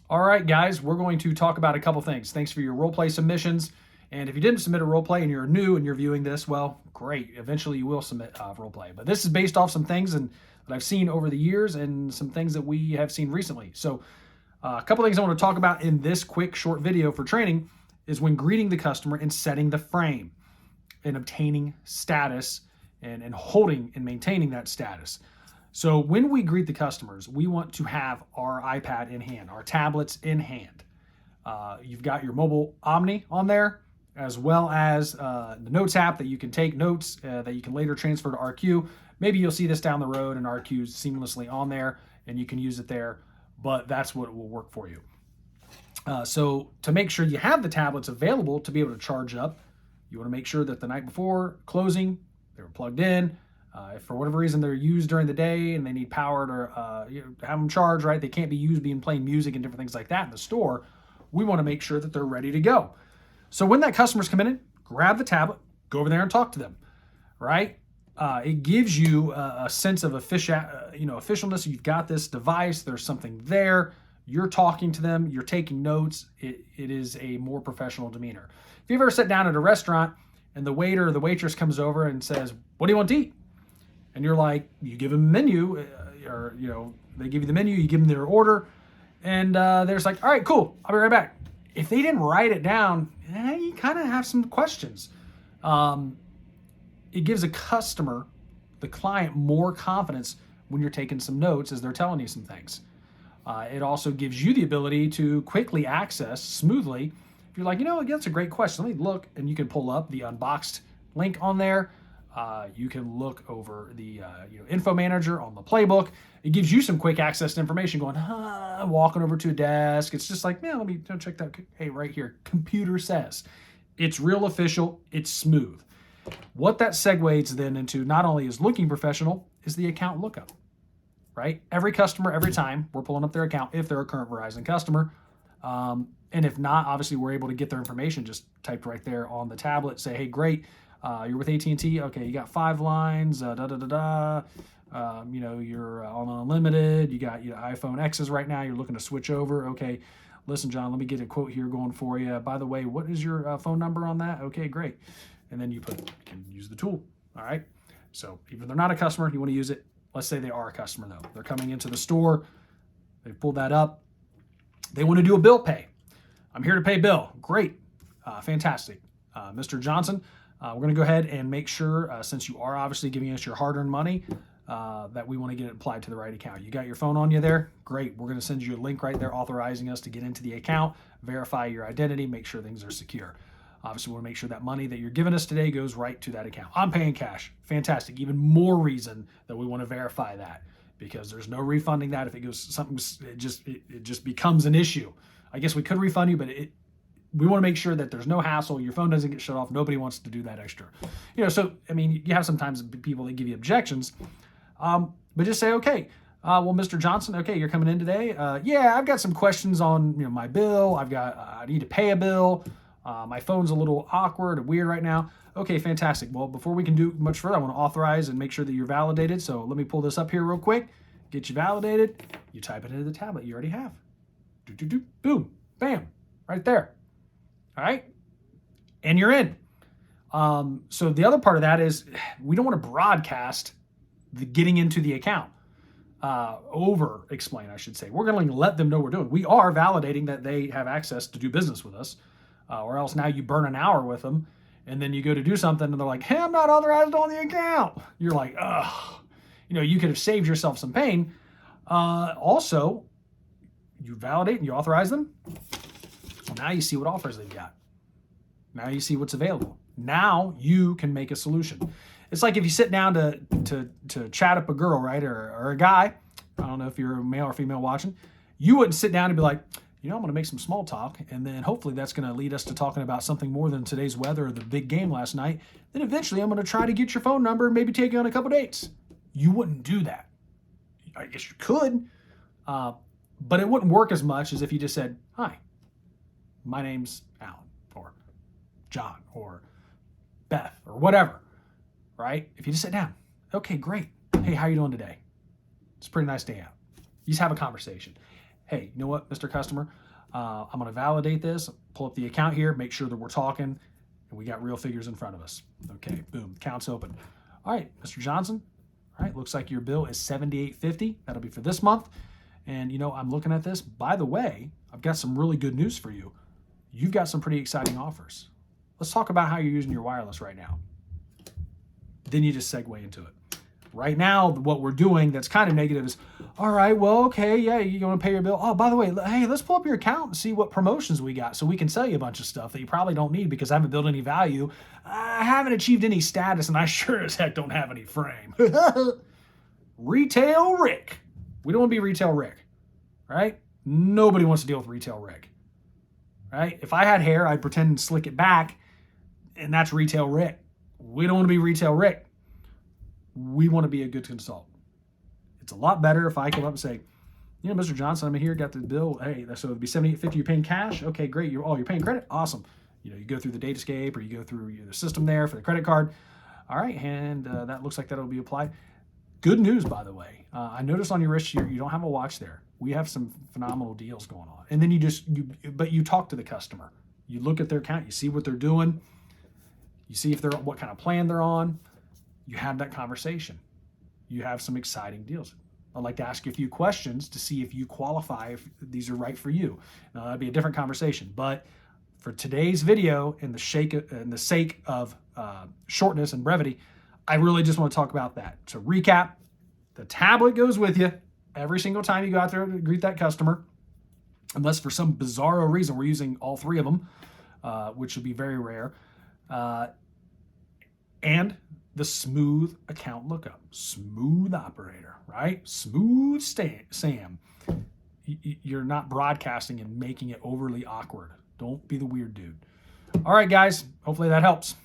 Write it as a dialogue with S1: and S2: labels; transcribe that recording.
S1: All right, guys, we're going to talk about a couple things. Thanks for your role play submissions. And if you didn't submit a role play and you're new and you're viewing this, well, great. Eventually you will submit a role play. But this is based off some things that I've seen over the years and some things that we have seen recently. So a couple things I want to talk about in this quick short video for training is when greeting the customer and setting the frame and obtaining status and holding and maintaining that status. So when we greet the customers, we want to have our iPad in hand, our tablets in hand. You've got your mobile Omni on there, as well as the Notes app that you can take notes that you can later transfer to RQ. Maybe you'll see this down the road and RQ is seamlessly on there and you can use it there, but that's what will work for you. So to make sure you have the tablets available to be able to charge up, you want to make sure that the night before closing, they were plugged in. If for whatever reason they're used during the day and they need powered or have them charged, right? They can't be used being playing music and different things like that in the store. We want to make sure that they're ready to go. So when that customer's coming in, grab the tablet, go over there and talk to them, right? It gives you a sense of officialness. You've got this device. There's something there. You're talking to them. You're taking notes. It is a more professional demeanor. If you've ever sat down at a restaurant and the waiter or the waitress comes over and says, "What do you want to eat?" And you're like, you give them a menu, or they give you the menu, you give them their order, and they're just like, "All right, cool, I'll be right back." If they didn't write it down, you kind of have some questions. It gives a customer, the client, more confidence when you're taking some notes as they're telling you some things. It also gives you the ability to quickly access smoothly. If you're like, that's a great question, let me look, and you can pull up the unboxed link on there. You can look over the info manager on the playbook. It gives you some quick access to information going, walking over to a desk. It's just like, let me check that. Hey, right here, computer says. It's real official. It's smooth. What that segues then into not only is looking professional, is the account lookup, right? Every customer, every time, we're pulling up their account if they're a current Verizon customer. And if not, obviously, we're able to get their information just typed right there on the tablet. Say, hey, great. You're with AT&T. Okay, you got 5 lines. You're on unlimited. You got iPhone X's right now. You're looking to switch over. Okay, listen, John, let me get a quote here going for you. By the way, what is your phone number on that? Okay, great. And then you can use the tool. All right. So even if they're not a customer, you want to use it. Let's say they are a customer though. They're coming into the store. They've pulled that up. They want to do a bill pay. I'm here to pay bill. Great. Fantastic. Mr. Johnson, we're going to go ahead and make sure, since you are obviously giving us your hard-earned money, that we want to get it applied to the right account. You got your phone on you there? Great. We're going to send you a link right there authorizing us to get into the account, verify your identity, make sure things are secure. Obviously, we want to make sure that money that you're giving us today goes right to that account. I'm paying cash. Fantastic. Even more reason that we want to verify that, because there's no refunding that if it goes something. It just becomes an issue. I guess we could refund you, but we want to make sure that there's no hassle. Your phone doesn't get shut off. Nobody wants to do that extra. So I mean, you have sometimes people that give you objections, but just say, okay, well, Mr. Johnson, okay, you're coming in today. Yeah, I've got some questions on my bill. I need to pay a bill. My phone's a little awkward and weird right now. Okay, fantastic. Well, before we can do much further, I want to authorize and make sure that you're validated. So let me pull this up here real quick. Get you validated. You type it into the tablet you already have. Boom, bam, right there. All right, and you're in. So the other part of that is we don't want to broadcast the getting into the account. Over explain, I should say. We're going to let them know we're doing. We are validating that they have access to do business with us. Or else now you burn an hour with them and then you go to do something and they're like, hey, I'm not authorized on the account. You're like, ugh. You could have saved yourself some pain. Also, you validate and you authorize them. Well, now you see what offers they've got. Now you see what's available. Now you can make a solution. It's like if you sit down to chat up a girl, right, or a guy. I don't know if you're a male or female watching. You wouldn't sit down and be like, I'm going to make some small talk, and then hopefully that's going to lead us to talking about something more than today's weather or the big game last night. Then eventually I'm going to try to get your phone number and maybe take you on a couple dates. You wouldn't do that. I guess you could, but it wouldn't work as much as if you just said, hi, my name's Alan, or John, or Beth, or whatever, right? If you just sit down, okay, great. Hey, how you doing today? It's a pretty nice day out. You just have a conversation. hey, you know what, Mr. Customer, I'm going to validate this, pull up the account here, make sure that we're talking, and we got real figures in front of us. Okay, boom, account's open. All right, Mr. Johnson, all right, looks like your bill is $78.50. That'll be for this month. And, you know, I'm looking at this. By the way, I've got some really good news for you. You've got some pretty exciting offers. Let's talk about how you're using your wireless right now. Then you just segue into it. Right now, what we're doing that's kind of negative is, all right, well, okay, yeah, you want to pay your bill. Oh, by the way, hey, let's pull up your account and see what promotions we got so we can sell you a bunch of stuff that you probably don't need because I haven't built any value. I haven't achieved any status, and I sure as heck don't have any frame. Retail Rick. We don't want to be Retail Rick, right? Nobody wants to deal with Retail Rick, right? If I had hair, I'd pretend and slick it back, and that's Retail Rick. We don't want to be Retail Rick. We want to be a good consultant. It's a lot better if I come up and say, you know, Mr. Johnson, I'm here, got the bill. Hey, so it'd be $78.50. You're paying cash? Okay, great. You're paying credit? Awesome. You know, you go through the Datascape or you go through the system there for the credit card. All right, and that looks like that'll be applied. Good news, by the way. I noticed on your wrist here, you don't have a watch there. We have some phenomenal deals going on. And then you talk to the customer. You look at their account, you see what they're doing. You see what kind of plan they're on. You have that conversation. You have some exciting deals. I'd like to ask you a few questions to see if you qualify, if these are right for you. Now, that'd be a different conversation. But for today's video, in the sake of shortness and brevity, I really just want to talk about that. To recap, the tablet goes with you every single time you go out there to greet that customer, unless for some bizarro reason we're using all three of them, which would be very rare. And the smooth account lookup, smooth operator, right? Smooth Sam. You're not broadcasting and making it overly awkward. Don't be the weird dude. All right, guys, hopefully that helps.